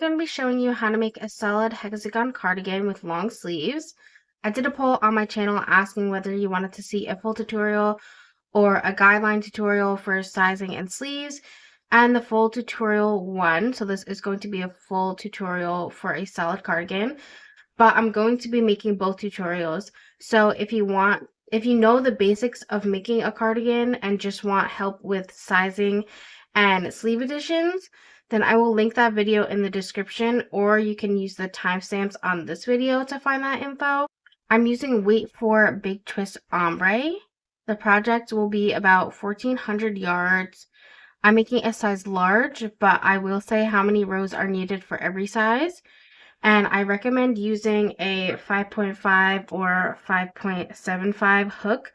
going to be showing you how to make a solid hexagon cardigan with long sleeves. I did a poll on my channel asking whether you wanted to see a full tutorial or a guideline tutorial for sizing and sleeves, and the full tutorial won. So this is going to be a full tutorial for a solid cardigan, but I'm going to be making both tutorials. So if you know the basics of making a cardigan and just want help with sizing and sleeve additions, then I will link that video in the description, or you can use the timestamps on this video to find that info. I'm using weight for Big Twist Ombre. The project will be about 1,400 yards. I'm making a size large, but I will say how many rows are needed for every size. And I recommend using a 5.5 or 5.75 hook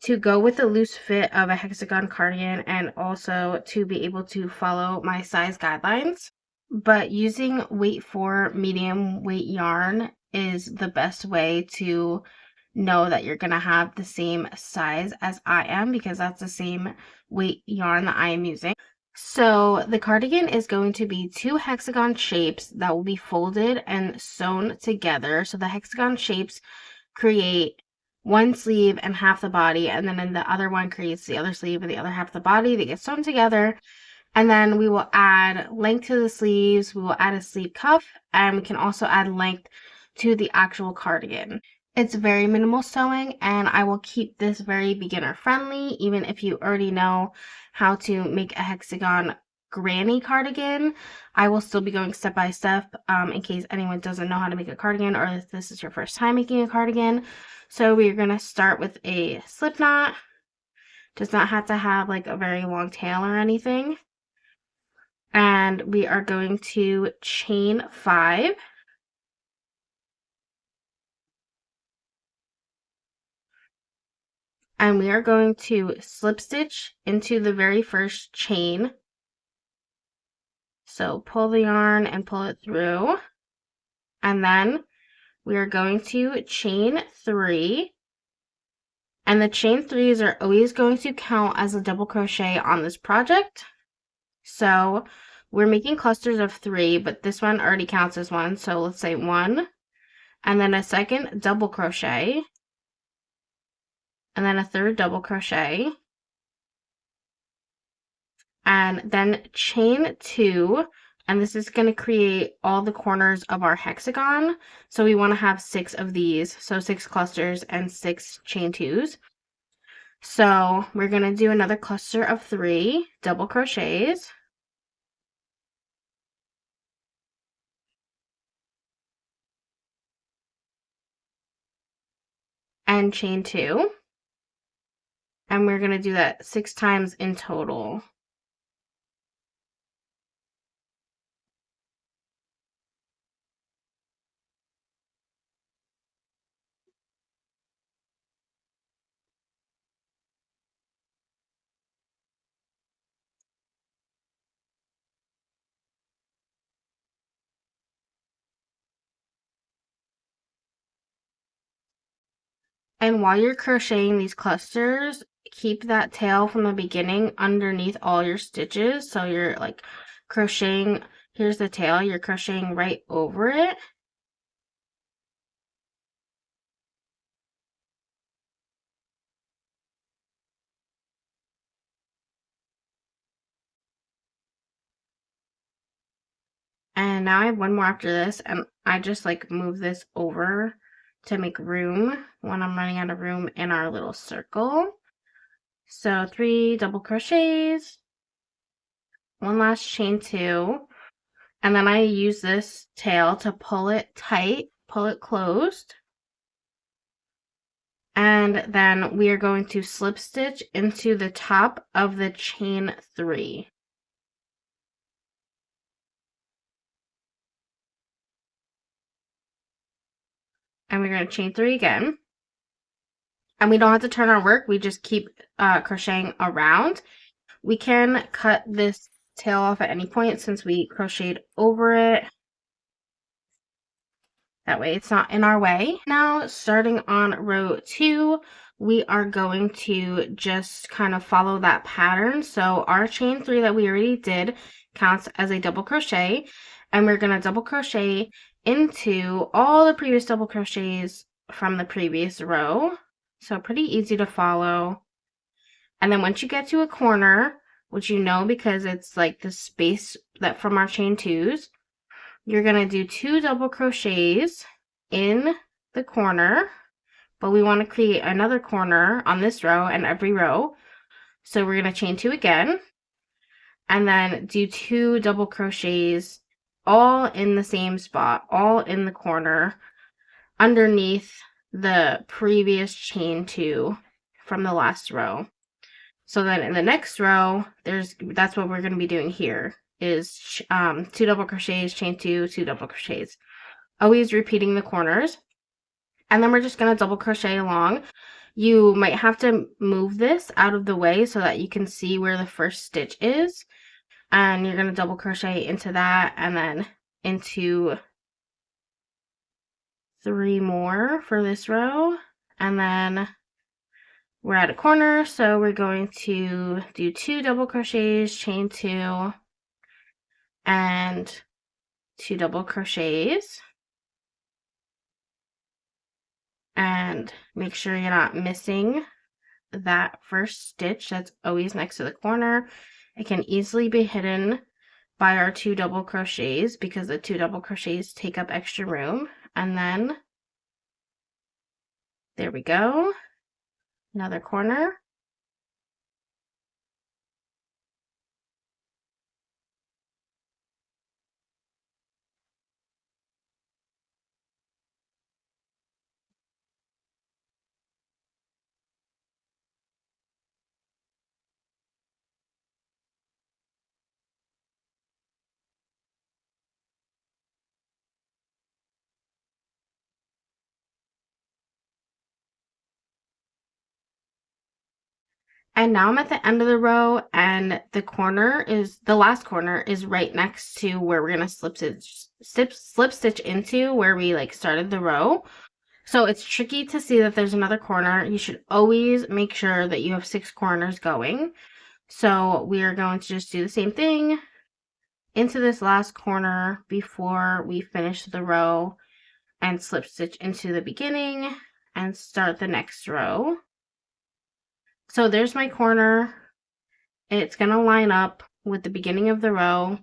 to go with the loose fit of a hexagon cardigan, and also to be able to follow my size guidelines. But using weight for medium weight yarn is the best way to know that you're going to have the same size as I am, because that's the same weight yarn that I am using. So the cardigan is going to be 2 hexagon shapes that will be folded and sewn together. So the hexagon shapes create one sleeve and half the body, and then the other one creates the other sleeve and the other half of the body. They get sewn together, and then we will add length to the sleeves. We will add a sleeve cuff, and we can also add length to the actual cardigan. It's very minimal sewing, and I will keep this very beginner friendly. Even if you already know how to make a hexagon granny cardigan, I will still be going step by step in case anyone doesn't know how to make a cardigan, or if this is your first time making a cardigan. So we're going to start with a slip knot. Does not have to have like a very long tail or anything. And we are going to chain 5. And we are going to slip stitch into the very first chain. So pull the yarn and pull it through. And then we are going to chain 3. And the chain 3s are always going to count as a double crochet on this project. So we're making clusters of 3, but this one already counts as 1. So let's say 1, and then a second double crochet, and then a third double crochet, and then chain 2, and this is going to create all the corners of our hexagon. So we want to have 6 of these, so 6 clusters and 6 chain 2s. So we're going to do another cluster of 3 double crochets, and chain 2, and we're going to do that 6 times in total. And while you're crocheting these clusters, keep that tail from the beginning underneath all your stitches. So you're like crocheting, here's the tail, you're crocheting right over it. And now I have one more after this, and I just like move this over to make room when I'm running out of room in our little circle. So 3 double crochets, one last chain 2, and then I use this tail to pull it tight, pull it closed. And then we are going to slip stitch into the top of the chain 3. And we're going to chain 3 again. And we don't have to turn our work, we just keep crocheting around. We can cut this tail off at any point since we crocheted over it. That way it's not in our way. Now, starting on row 2, we are going to just kind of follow that pattern. So our chain 3 that we already did counts as a double crochet. and we're going to double crochet into all the previous double crochets from the previous row. So pretty easy to follow. And then once you get to a corner, which you know because it's like the space that from our chain twos, you're going to do 2 double crochets in the corner, but we want to create another corner on this row and every row. So we're going to chain 2 again, and then do 2 double crochets all in the same spot, all in the corner underneath the previous chain 2 from the last row. So then in the next row, that's what we're going to be doing here, is 2 double crochets, chain 2, 2 double crochets, always repeating the corners. And then we're just going to double crochet along. You might have to move this out of the way so that you can see where the first stitch is. And you're going to double crochet into that and then into 3 more for this row. And then we're at a corner, so we're going to do 2 double crochets, chain 2, and 2 double crochets. And make sure you're not missing that first stitch that's always next to the corner. It can easily be hidden by our 2 double crochets because the 2 double crochets take up extra room. And then there we go, another corner. And now I'm at the end of the row, and the last corner is right next to where we're going to slip stitch into where we like started the row. So it's tricky to see that there's another corner. You should always make sure that you have 6 corners going. So we are going to just do the same thing into this last corner before we finish the row and slip stitch into the beginning and start the next row. So there's my corner. It's going to line up with the beginning of the row.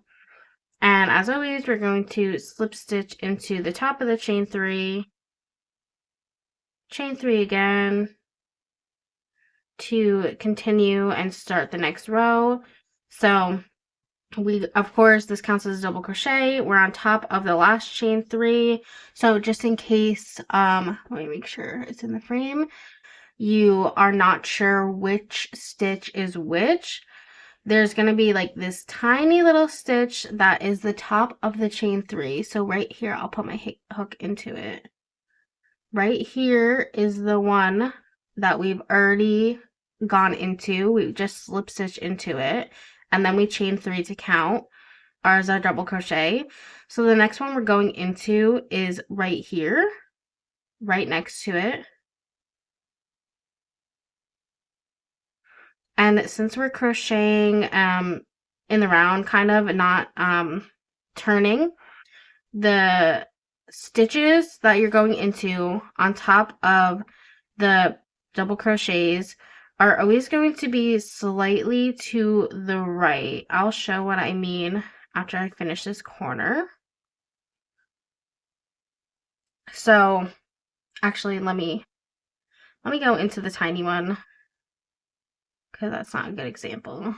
And as always, we're going to slip stitch into the top of the chain 3, chain 3 again to continue and start the next row. So of course, this counts as a double crochet. We're on top of the last chain 3. So just in case, let me make sure it's in the frame, you are not sure which stitch is which, there's going to be like this tiny little stitch that is the top of the chain 3. So right here, I'll put my hook into it. Right here is the one that we've already gone into. We just slip stitch into it, and then we chain 3 to count as our double crochet. So the next one we're going into is right here, right next to it. And since we're crocheting in the round, kind of, and not turning, the stitches that you're going into on top of the double crochets are always going to be slightly to the right. I'll show what I mean after I finish this corner. So actually, let me go into the tiny one, because that's not a good example.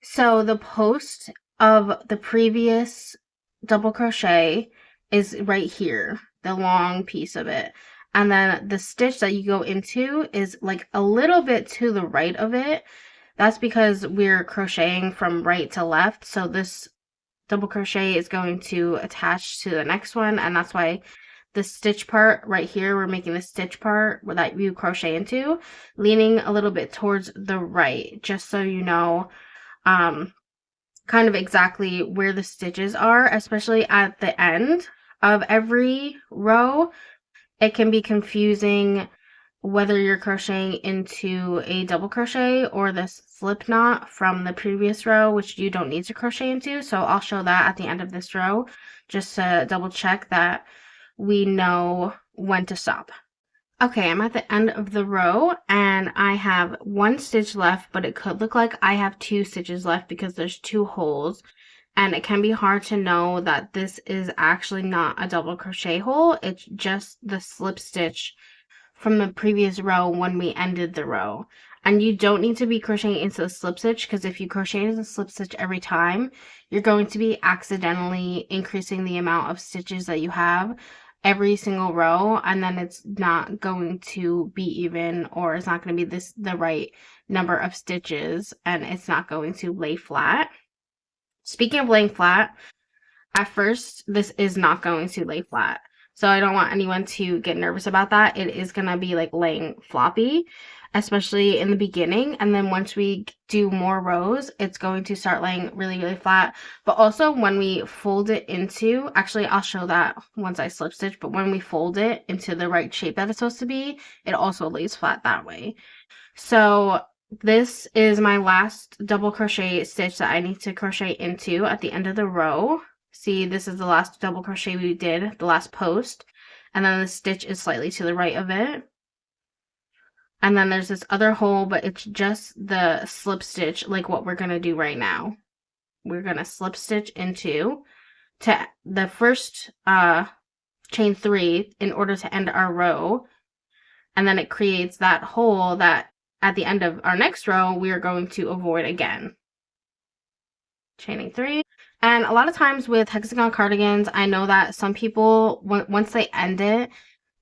So the post of the previous double crochet is right here, the long piece of it. And then the stitch that you go into is like a little bit to the right of it. That's because we're crocheting from right to left. So this double crochet is going to attach to the next one. And that's why the stitch part right here, we're making the stitch part that you crochet into, leaning a little bit towards the right, just so you know kind of exactly where the stitches are, especially at the end of every row. It can be confusing whether you're crocheting into a double crochet or this slip knot from the previous row, which you don't need to crochet into. So I'll show that at the end of this row, just to double check that we know when to stop. Okay, I'm at the end of the row and I have 1 stitch left, but it could look like I have 2 stitches left because there's 2 holes. And it can be hard to know that this is actually not a double crochet hole. It's just the slip stitch from the previous row when we ended the row. And you don't need to be crocheting into the slip stitch, because if you crochet into the slip stitch every time, you're going to be accidentally increasing the amount of stitches that you have every single row, and then it's not going to be even, or it's not going to be the right number of stitches, and it's not going to lay flat. Speaking of laying flat, at first this is not going to lay flat. So I don't want anyone to get nervous about that. It is going to be like laying floppy, especially in the beginning. And then once we do more rows, it's going to start laying really, really flat. But also when we fold it into, actually I'll show that once I slip stitch, but when we fold it into the right shape that it's supposed to be, it also lays flat that way. So this is my last double crochet stitch that I need to crochet into at the end of the row. See, this is the last double crochet we did, the last post, and then the stitch is slightly to the right of it. And then there's this other hole, but it's just the slip stitch, like what we're going to do right now. We're going to slip stitch into to the first chain 3 in order to end our row. And then it creates that hole that at the end of our next row, we are going to avoid again. Chaining 3. And a lot of times with hexagon cardigans, I know that some people, once they end it,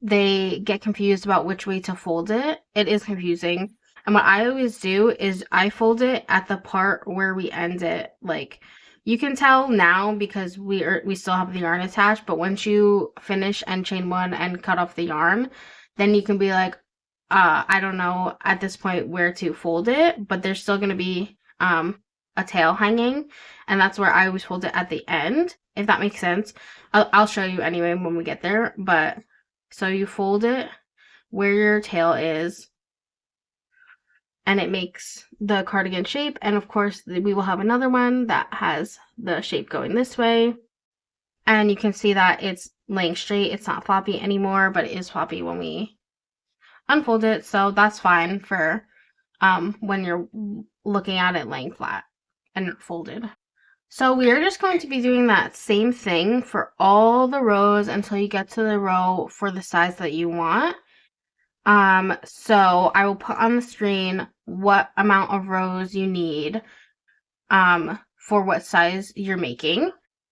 they get confused about which way to fold it. It is confusing. And what I always do is I fold it at the part where we end it. Like, you can tell now because we still have the yarn attached, but once you finish end chain 1 and cut off the yarn, then you can be like, I don't know at this point where to fold it, but there's still going to be a tail hanging, and that's where I always fold it at the end, if that makes sense. I'll show you anyway when we get there. But so you fold it where your tail is, and it makes the cardigan shape. And of course we will have another one that has the shape going this way, and you can see that it's laying straight. It's not floppy anymore, but it is floppy when we unfold it, so that's fine for when you're looking at it laying flat and folded. So we are just going to be doing that same thing for all the rows until you get to the row for the size that you want. So I will put on the screen what amount of rows you need for what size you're making.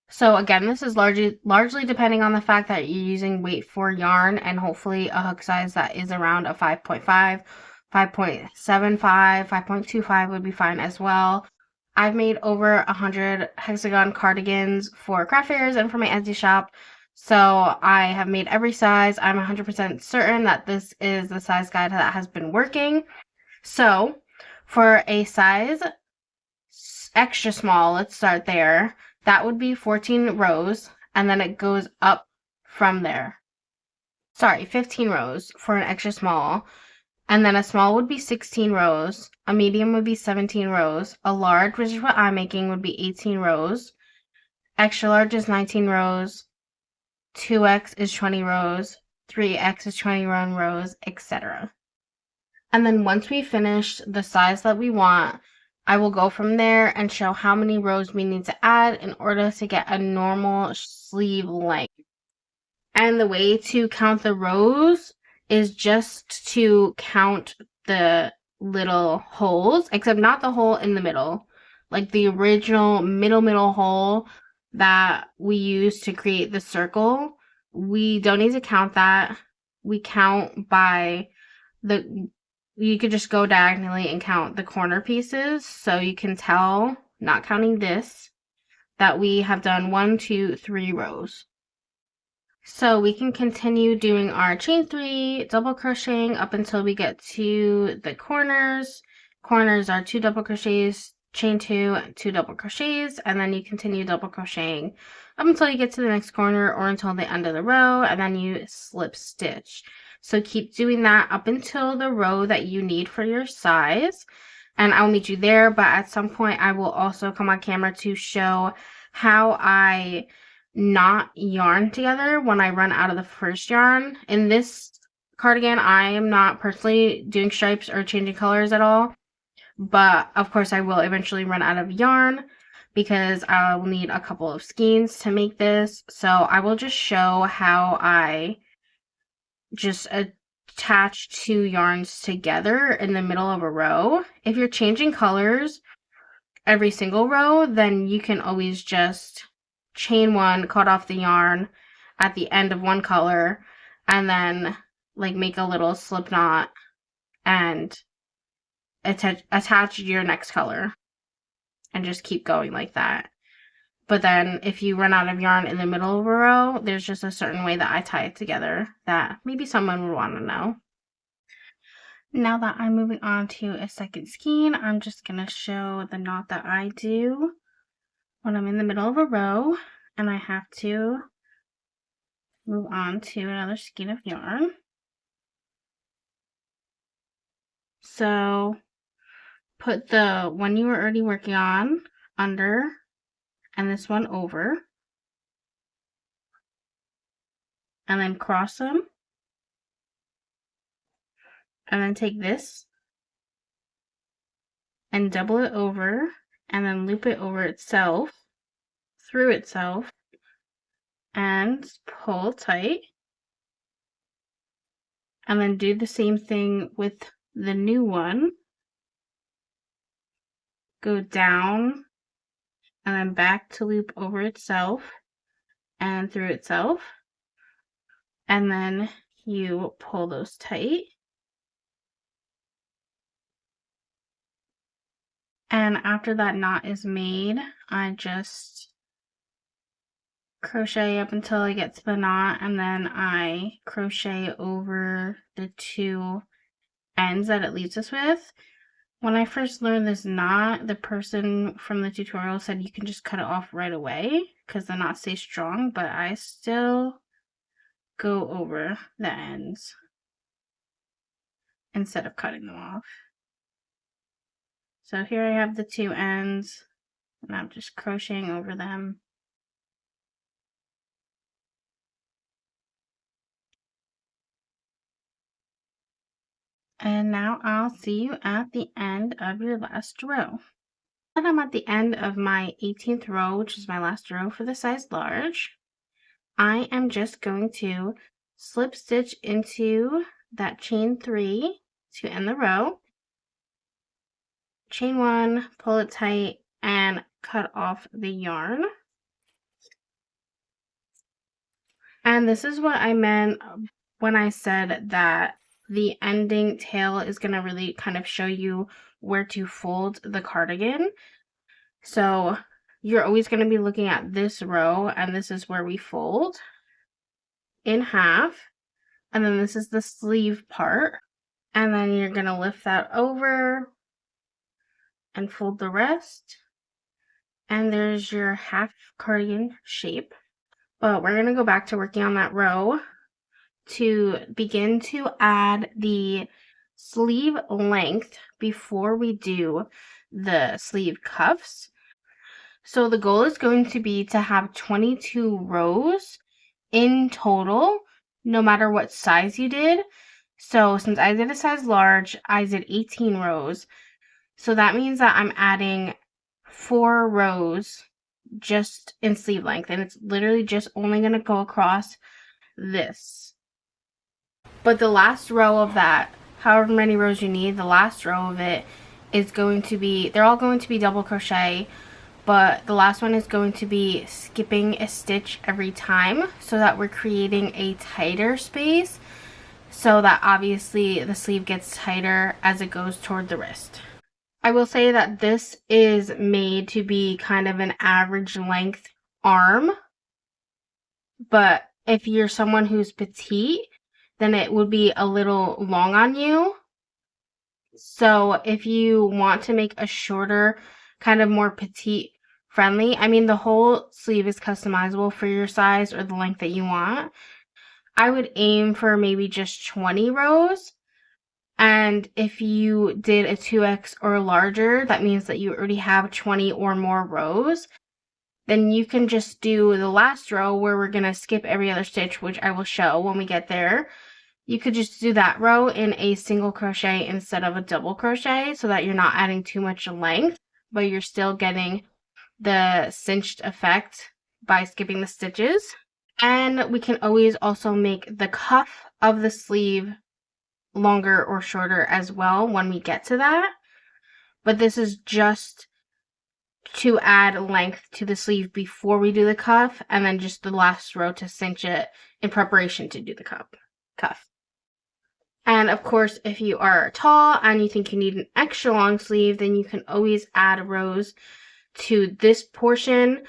So again, this is largely depending on the fact that you're using weight 4 yarn, and hopefully a hook size that is around a 5.5, 5.75, 5.25 would be fine as well. I've made over 100 hexagon cardigans for craft fairs and for my Etsy shop. So I have made every size. I'm 100% certain that this is the size guide that has been working. So for a size extra small, let's start there. That would be 14 rows, and then it goes up from there. Sorry, 15 rows for an extra small. And then a small would be 16 rows. A medium would be 17 rows. A large, which is what I'm making, would be 18 rows. Extra large is 19 rows. 2X is 20 rows. 3X is 21 rows, etc. And then once we finish the size that we want, I will go from there and show how many rows we need to add in order to get a normal sleeve length. And the way to count the rows is just to count the little holes, except not the hole in the middle. Like the original middle hole that we used to create the circle, we don't need to count that. We count by you could just go diagonally and count the corner pieces, so you can tell, not counting this, that we have done 1, 2, 3 rows. So we can continue doing our chain 3, double crocheting up until we get to the corners. Corners are 2 double crochets, chain 2, 2 double crochets, and then you continue double crocheting up until you get to the next corner or until the end of the row, and then you slip stitch. So keep doing that up until the row that you need for your size. And I'll meet you there, but at some point I will also come on camera to show how I knot yarn together when I run out of the first yarn. In this cardigan, I am not personally doing stripes or changing colors at all, but of course I will eventually run out of yarn because I will need a couple of skeins to make this. So I will just show how I just attach two yarns together in the middle of a row. If you're changing colors every single row, then you can always just chain one, cut off the yarn at the end of one color, and then like make a little slip knot and attach your next color and just keep going like that. But then if you run out of yarn in the middle of a row, there's just a certain way that I tie it together that maybe someone would want to know. Now that I'm moving on to a second skein, I'm just going to show the knot that I do when I'm in the middle of a row and I have to move on to another skein of yarn. So put the one you were already working on under and this one over, and then cross them, and then take this and double it over and then loop it over itself, through itself, and pull tight, and then do the same thing with the new one. Go down and then back to loop over itself and through itself, and then you pull those tight. And after that knot is made, I just crochet up until I get to the knot, and then I crochet over the two ends that it leaves us with. When I first learned this knot, the person from the tutorial said you can just cut it off right away because the knot stays strong, but I still go over the ends instead of cutting them off. So here I have the two ends, and I'm just crocheting over them. And now I'll see you at the end of your last row. Now that I'm at the end of my 18th row, which is my last row for the size large, I am just going to slip stitch into that chain 3 to end the row, chain 1, pull it tight, and cut off the yarn. And this is what I meant when I said that the ending tail is going to really kind of show you where to fold the cardigan. So you're always going to be looking at this row, and this is where we fold in half, and then this is the sleeve part, and then you're going to lift that over and fold the rest, and there's your half cardigan shape. But we're going to go back to working on that row to begin to add the sleeve length before we do the sleeve cuffs. So the goal is going to be to have 22 rows in total, no matter what size you did. So since I did a size large, I did 18 rows. So that means that I'm adding 4 rows just in sleeve length, and it's literally just only going to go across this. But the last row of that, however many rows you need, the last row of it is going to be, they're all going to be double crochet, but the last one is going to be skipping a stitch every time so that we're creating a tighter space, so that obviously the sleeve gets tighter as it goes toward the wrist. I will say that this is made to be kind of an average length arm, but if you're someone who's petite, then it would be a little long on you. So if you want to make a shorter, kind of more petite friendly, I mean, the whole sleeve is customizable for your size or the length that you want. I would aim for maybe just 20 rows. And if you did a 2x or larger, that means that you already have 20 or more rows. Then you can just do the last row where we're going to skip every other stitch, which I will show when we get there. You could just do that row in a single crochet instead of a double crochet so that you're not adding too much length, but you're still getting the cinched effect by skipping the stitches. And we can always also make the cuff of the sleeve longer or shorter as well when we get to that. But this is just to add length to the sleeve before we do the cuff, and then just the last row to cinch it in preparation to do the cuff. And of course, if you are tall and you think you need an extra long sleeve, then you can always add rows to this portion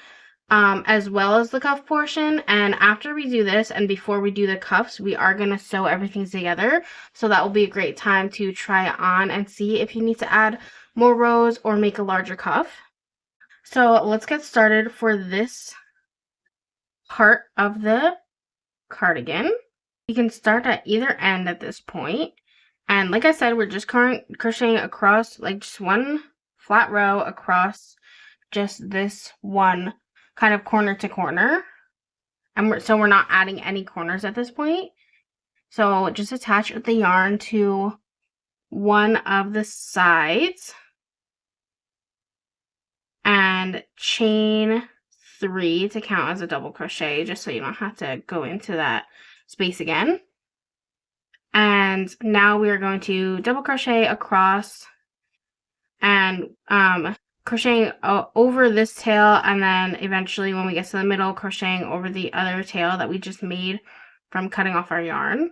as well as the cuff portion. And after we do this and before we do the cuffs, we are going to sew everything together. So that will be a great time to try it on and see if you need to add more rows or make a larger cuff. So let's get started for this part of the cardigan. You can start at either end at this point. And like I said, we're just crocheting across, like just one flat row across just this one kind of corner to corner. And so we're not adding any corners at this point. So just attach the yarn to one of the sides and chain 3 to count as a double crochet, just so you don't have to go into that space again. And now we are going to double crochet across and crocheting over this tail, and then eventually when we get to the middle, crocheting over the other tail that we just made from cutting off our yarn.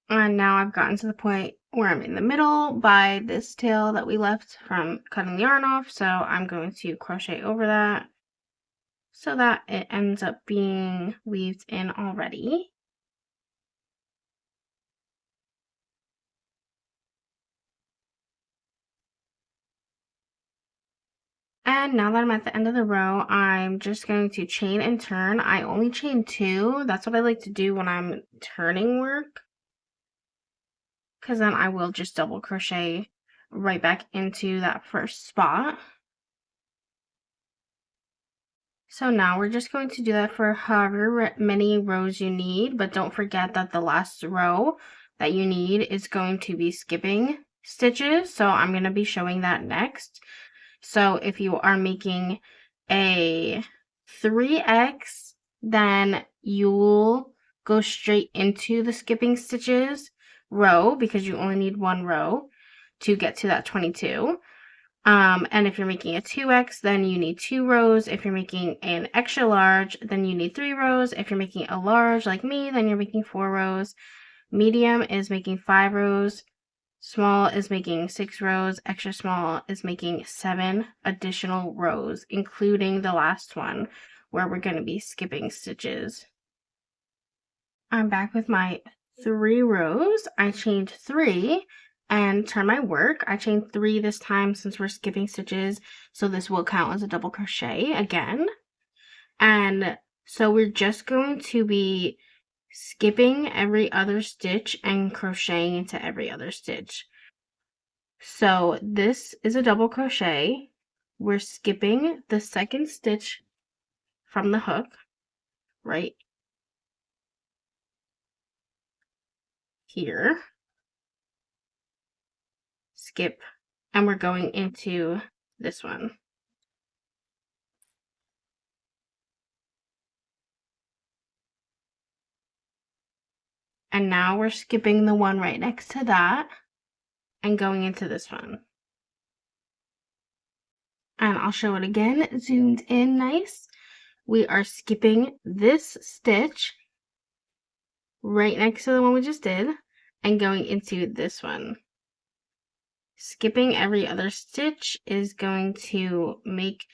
And now I've gotten to the point where I'm in the middle by this tail that we left from cutting the yarn off, so I'm going to crochet over that so that it ends up being weaved in already. And now that I'm at the end of the row, I'm just going to chain and turn. I only chain 2. That's what I like to do when I'm turning work, because then I will just double crochet right back into that first spot. So now we're just going to do that for however many rows you need, but don't forget that the last row that you need is going to be skipping stitches, so I'm going to be showing that next. So if you are making a 3x, then you'll go straight into the skipping stitches row because you only need one row to get to that 22. And if you're making a 2x, then you need 2 rows. If you're making an extra large, then you need 3 rows. If you're making a large like me, then you're making 4 rows. Medium is making 5 rows. Small is making 6 rows. Extra small is making 7 additional rows, including the last one where we're going to be skipping stitches. I'm back with my 3 rows. I chained 3 and turn my work. I chained 3 this time since we're skipping stitches, so this will count as a double crochet again. And so we're just going to be skipping every other stitch and crocheting into every other stitch. So this is a double crochet. We're skipping the second stitch from the hook, right here. Skip, and we're going into this one. And now we're skipping the one right next to that and going into this one. And I'll show it again, zoomed in nice. We are skipping this stitch right next to the one we just did and going into this one. Skipping every other stitch is going to make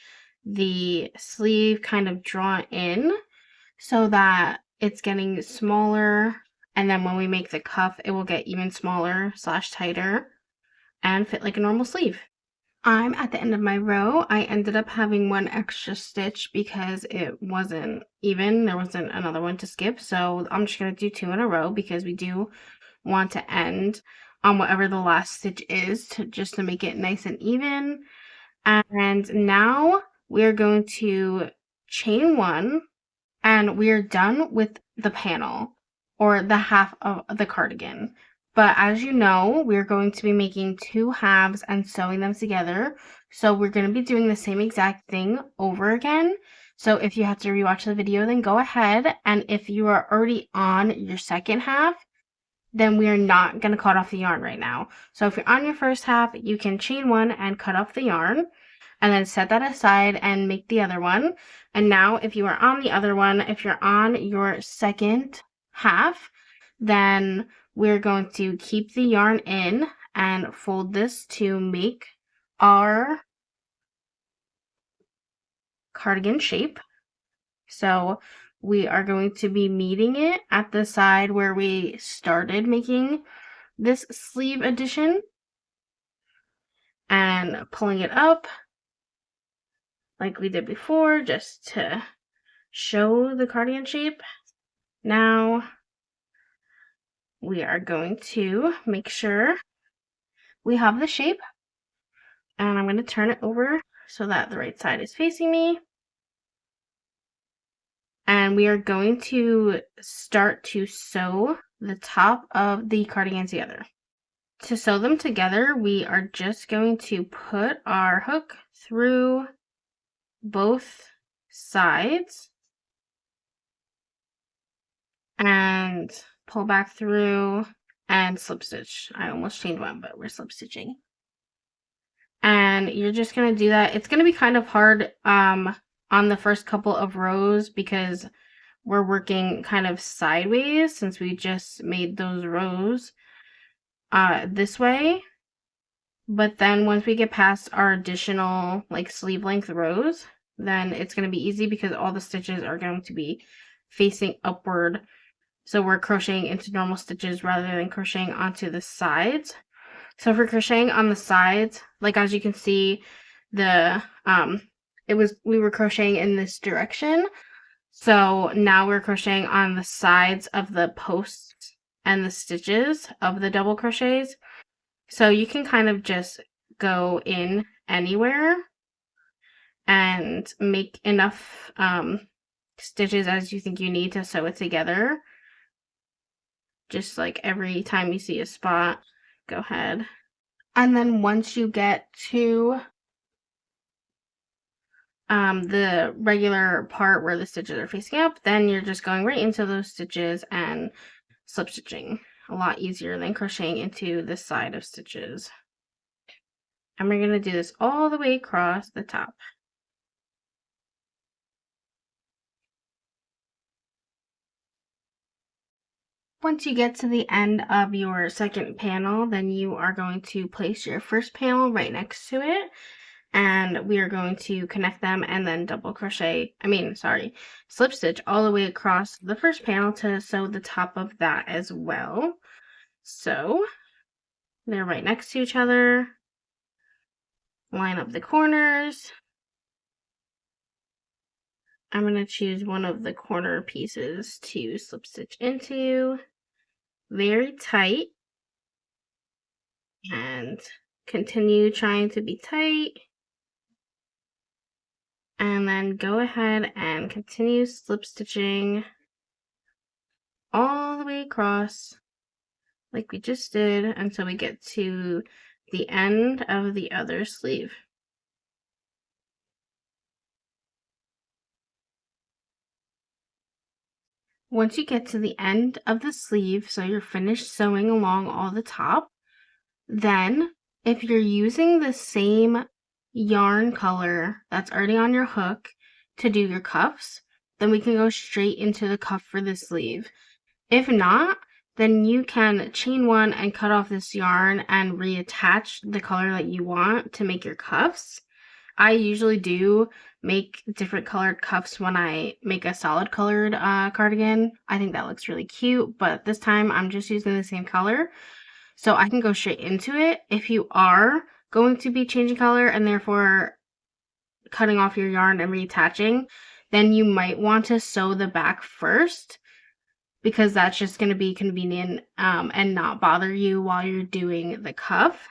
the sleeve kind of draw in so that it's getting smaller, and then when we make the cuff, it will get even smaller / tighter and fit like a normal sleeve. I'm at the end of my row. I ended up having one extra stitch because it wasn't even. There wasn't another one to skip. So I'm just going to do 2 in a row because we do want to end on whatever the last stitch is just to make it nice and even. And now we're going to chain 1 and we're done with the panel or the half of the cardigan. But as you know, we're going to be making 2 halves and sewing them together. So we're going to be doing the same exact thing over again. So if you have to rewatch the video, then go ahead. And if you are already on your second half, then we are not going to cut off the yarn right now. So if you're on your first half, you can chain 1 and cut off the yarn and then set that aside and make the other one. And now if you are on the other one, if you're on your second half, then we're going to keep the yarn in and fold this to make our cardigan shape. So we are going to be meeting it at the side where we started making this sleeve addition and pulling it up like we did before just to show the cardigan shape. Now we are going to make sure we have the shape, and I'm going to turn it over so that the right side is facing me. And we are going to start to sew the top of the cardigan together. To sew them together, we are just going to put our hook through both sides and pull back through and slip stitch. I almost chained one, but we're slip stitching. And you're just going to do that. It's going to be kind of hard on the first couple of rows because we're working kind of sideways since we just made those rows this way. But then once we get past our additional like sleeve length rows, then it's going to be easy because all the stitches are going to be facing upward. So we're crocheting into normal stitches rather than crocheting onto the sides. So if we're crocheting on the sides, like as you can see, we were crocheting in this direction. So now we're crocheting on the sides of the posts and the stitches of the double crochets. So you can kind of just go in anywhere and make enough stitches as you think you need to sew it together. Just like every time you see a spot, go ahead. And then once you get to the regular part where the stitches are facing up, then you're just going right into those stitches and slip stitching. A lot easier than crocheting into this side of stitches. And we're going to do this all the way across the top. Once you get to the end of your second panel, then you are going to place your first panel right next to it. And we are going to connect them and then slip stitch all the way across the first panel to sew the top of that as well. So they're right next to each other. Line up the corners. I'm going to choose one of the corner pieces to slip stitch into. Very tight. And continue trying to be tight. And then go ahead and continue slip stitching all the way across like we just did until we get to the end of the other sleeve. Once you get to the end of the sleeve, so you're finished sewing along all the top, then if you're using the same yarn color that's already on your hook to do your cuffs, then we can go straight into the cuff for the sleeve. If not, then you can chain 1 and cut off this yarn and reattach the color that you want to make your cuffs. I usually do make different colored cuffs when I make a solid colored cardigan. I think that looks really cute, but this time I'm just using the same color. So I can go straight into it. If you are going to be changing color and therefore cutting off your yarn and reattaching, then you might want to sew the back first, because that's just going to be convenient and not bother you while you're doing the cuff.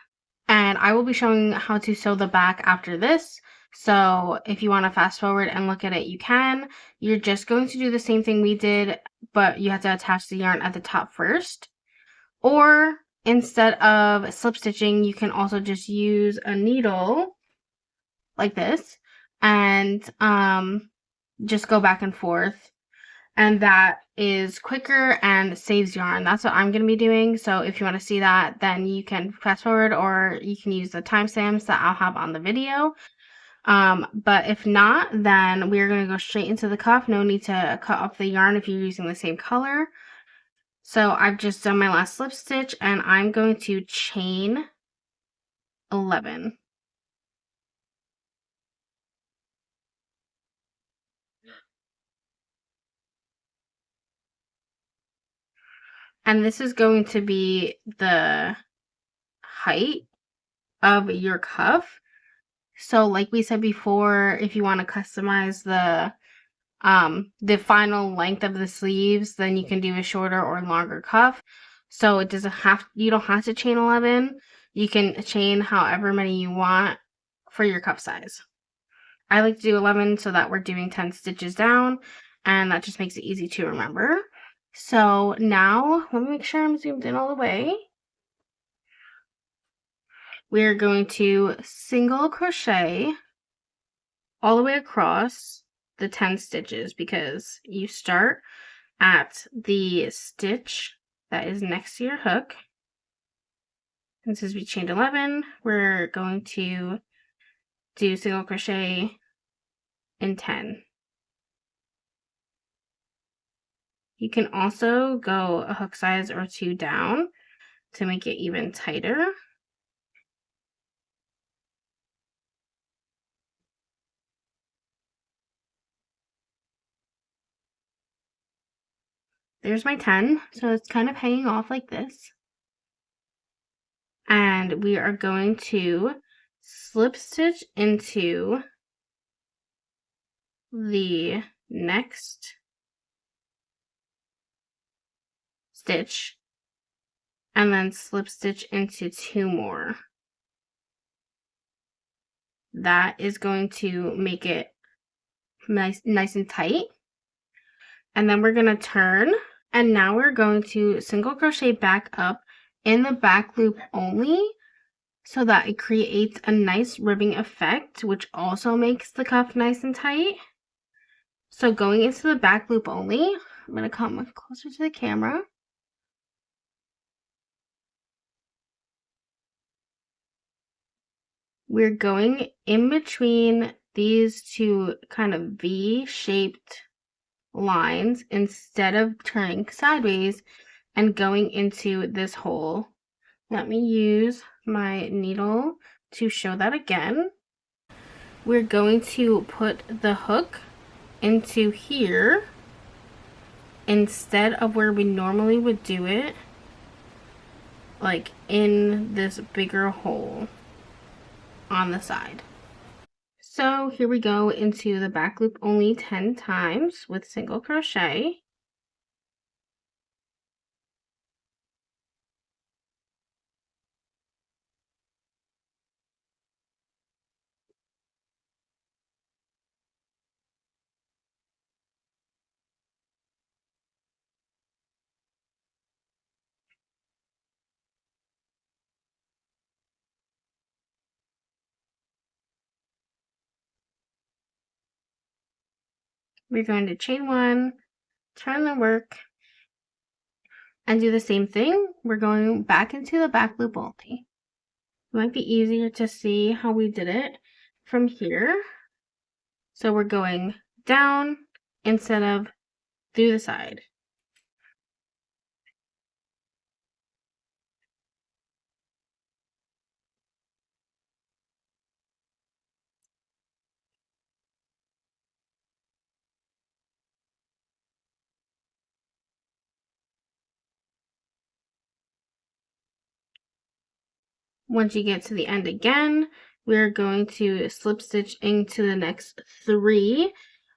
And I will be showing how to sew the back after this. So if you want to fast forward and look at it, you can. You're just going to do the same thing we did, but you have to attach the yarn at the top first. Or instead of slip stitching, you can also just use a needle like this and just go back and forth. And that is quicker and saves yarn. That's what I'm going to be doing. So if you want to see that, then you can fast forward, or you can use the timestamps that I'll have on the video. But if not, then we're going to go straight into the cuff. No need to cut off the yarn if you're using the same color. So I've just done my last slip stitch, and I'm going to chain 11. And this is going to be the height of your cuff. So like we said before, if you want to customize the final length of the sleeves, then you can do a shorter or longer cuff. So it doesn't have, you don't have to chain 11. You can chain however many you want for your cuff size. I like to do 11 so that we're doing 10 stitches down, and that just makes it easy to remember. So now, let me make sure I'm zoomed in all the way. We're going to single crochet all the way across the 10 stitches, because you start at the stitch that is next to your hook. And since we chained 11, we're going to do single crochet in 10. You can also go a hook size or 2 down to make it even tighter. There's my 10, so it's kind of hanging off like this. And we are going to slip stitch into the next stitch and then slip stitch into 2 more. That is going to make it nice and tight. And then we're going to turn, and now we're going to single crochet back up in the back loop only, so that it creates a nice ribbing effect, which also makes the cuff nice and tight. So going into the back loop only, I'm going to come closer to the camera. We're going in between these two kind of V-shaped lines instead of turning sideways and going into this hole. Let me use my needle to show that again. We're going to put the hook into here instead of where we normally would do it, like in this bigger hole on the side. So here we go into the back loop only 10 times with single crochet. We're going to chain 1, turn the work, and do the same thing. We're going back into the back loop only. It might be easier to see how we did it from here. So we're going down instead of through the side. Once you get to the end again, we're going to slip stitch into the next 3,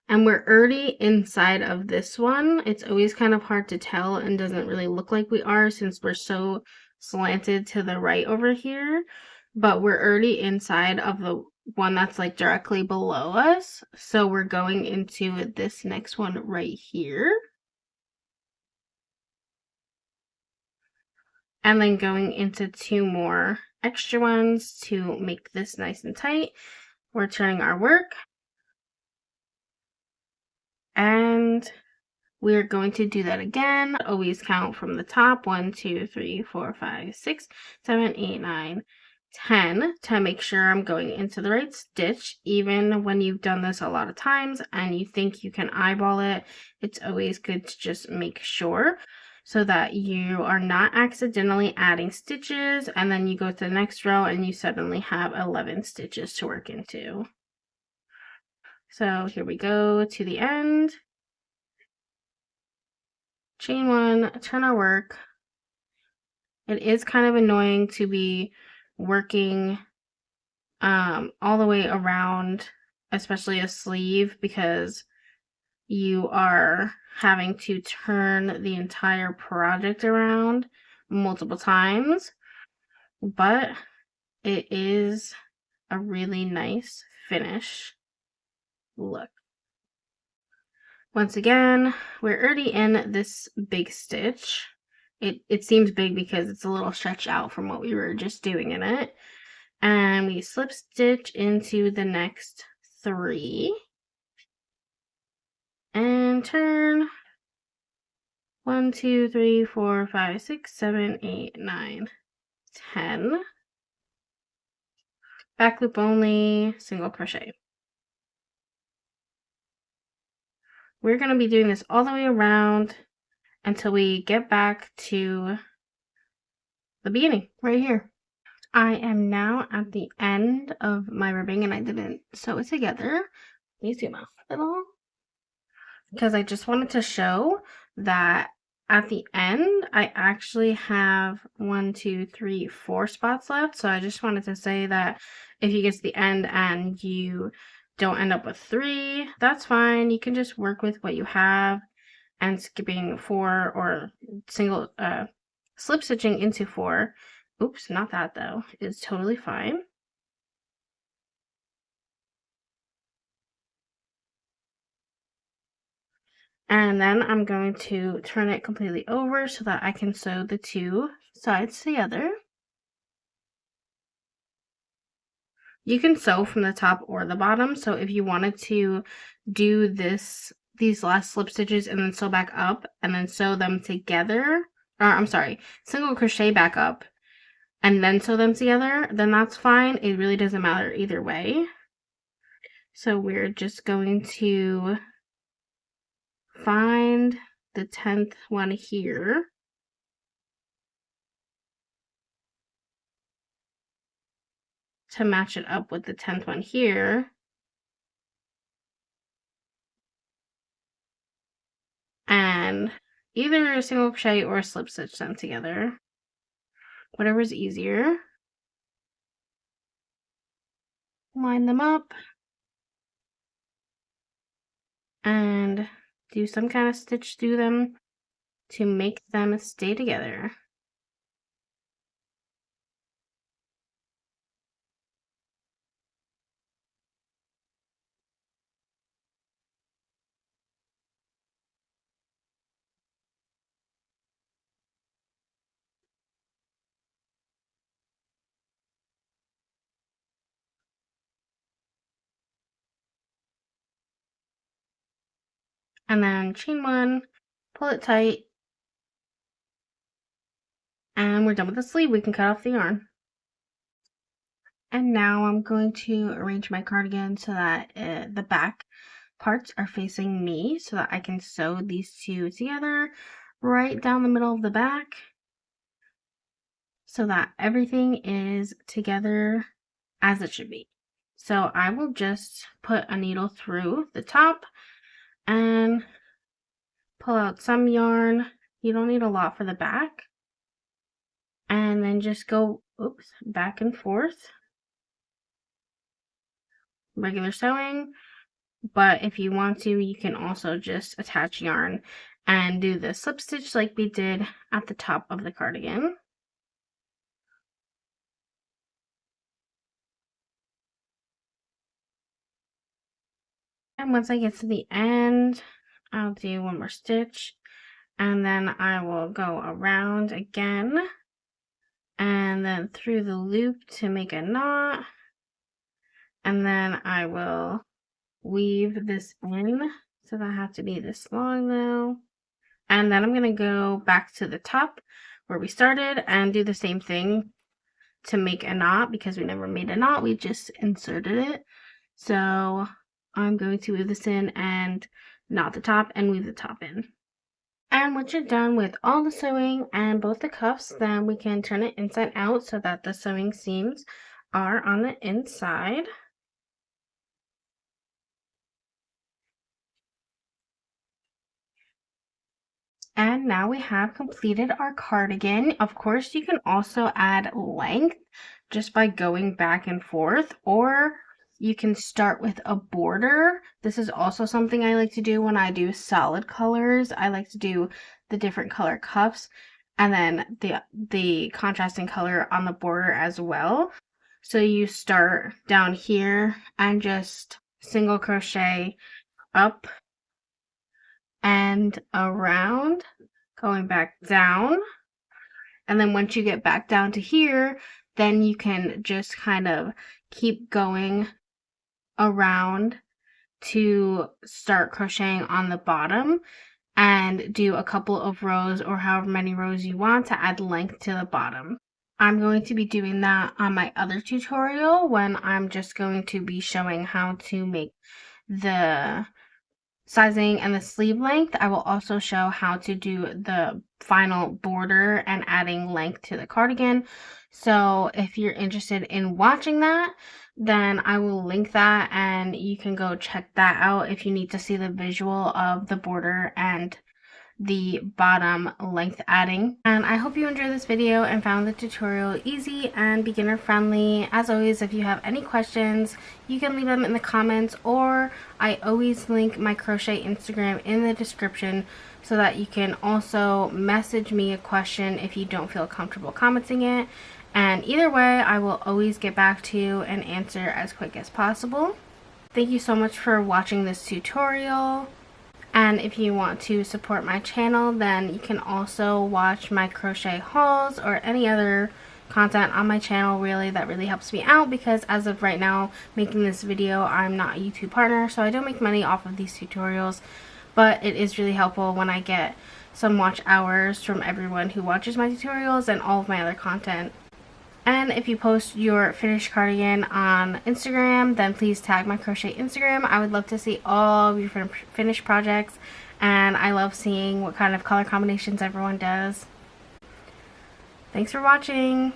and we're already inside of this one. It's always kind of hard to tell and doesn't really look like we are since we're so slanted to the right over here, but we're already inside of the one that's like directly below us. So we're going into this next one right here. And then going into 2 more extra ones to make this nice and tight. We're turning our work, and we're going to do that again. Always count from the top: 1, 2, 3, 4, 5, 6, 7, 8, 9, 10 to make sure I'm going into the right stitch. Even when you've done this a lot of times and you think you can eyeball it, it's always good to just make sure, so that you are not accidentally adding stitches and then you go to the next row and you suddenly have 11 stitches to work into. So here we go to the end. Chain 1, turn our work. It is kind of annoying to be working all the way around, especially a sleeve, because you are having to turn the entire project around multiple times, but it is a really nice finish look. Once again, we're already in this big stitch. It seems big because it's a little stretched out from what we were just doing in it. And we slip stitch into the next 3 and turn. 1, 2, 3, 4, 5, 6, 7, 8, 9, 10. Back loop only, single crochet. We're going to be doing this all the way around until we get back to the beginning right here. I am now at the end of my ribbing and I didn't sew it together. Please zoom out a little, because I just wanted to show that at the end I actually have 1, 2, 3, 4 spots left. So I just wanted to say that if you get to the end and you don't end up with 3, that's fine. You can just work with what you have, and skipping 4 or single slip stitching into 4, oops, not that though, is totally fine. And then I'm going to turn it completely over so that I can sew the 2 sides together. You can sew from the top or the bottom, so if you wanted to do these last slip stitches and then sew back up and then sew them together, or I'm sorry, single crochet back up and then sew them together, then that's fine. It really doesn't matter either way. So we're just going to find the 10th one here. To match it up with the 10th one here. And either single crochet or slip stitch them together. Whatever's easier. Line them up. And do some kind of stitch through them to make them stay together. And then chain 1, pull it tight, and we're done with the sleeve. We can cut off the yarn. And now I'm going to arrange my cardigan so that the back parts are facing me, so that I can sew these 2 together right down the middle of the back, so that everything is together as it should be. So I will just put a needle through the top and pull out some yarn. You don't need a lot for the back. And then just go back and forth, regular sewing. But if you want to, you can also just attach yarn and do the slip stitch like we did at the top of the cardigan. And once I get to the end, I'll do one more stitch, and then I will go around again and then through the loop to make a knot, and then I will weave this in. So that has to be this long though. And then I'm going to go back to the top where we started and do the same thing to make a knot, because we never made a knot, we just inserted it. So I'm going to weave this in and knot the top and weave the top in. And once you're done with all the sewing and both the cuffs, then we can turn it inside out so that the sewing seams are on the inside. And now we have completed our cardigan. Of course, you can also add length just by going back and forth, or you can start with a border. This is also something I like to do when I do solid colors. I like to do the different color cuffs and then the contrasting color on the border as well. So you start down here and just single crochet up and around, going back down. And then once you get back down to here, then you can just kind of keep going around to start crocheting on the bottom and do a couple of rows or however many rows you want to add length to the bottom. I'm going to be doing that on my other tutorial when I'm just going to be showing how to make the sizing and the sleeve length. I will also show how to do the final border and adding length to the cardigan. So if you're interested in watching that, then I will link that and you can go check that out if you need to see the visual of the border and the bottom length adding. And I hope you enjoyed this video and found the tutorial easy and beginner friendly. As always, if you have any questions, you can leave them in the comments, or I always link my crochet Instagram in the description so that you can also message me a question if you don't feel comfortable commenting it. And either way, I will always get back to you and answer as quick as possible. Thank you so much for watching this tutorial. And if you want to support my channel, then you can also watch my crochet hauls or any other content on my channel. Really, that really helps me out, because as of right now making this video, I'm not a YouTube partner, so I don't make money off of these tutorials, but it is really helpful when I get some watch hours from everyone who watches my tutorials and all of my other content. And if you post your finished cardigan on Instagram, then please tag my crochet Instagram. I would love to see all of your finished projects, and I love seeing what kind of color combinations everyone does. Thanks for watching.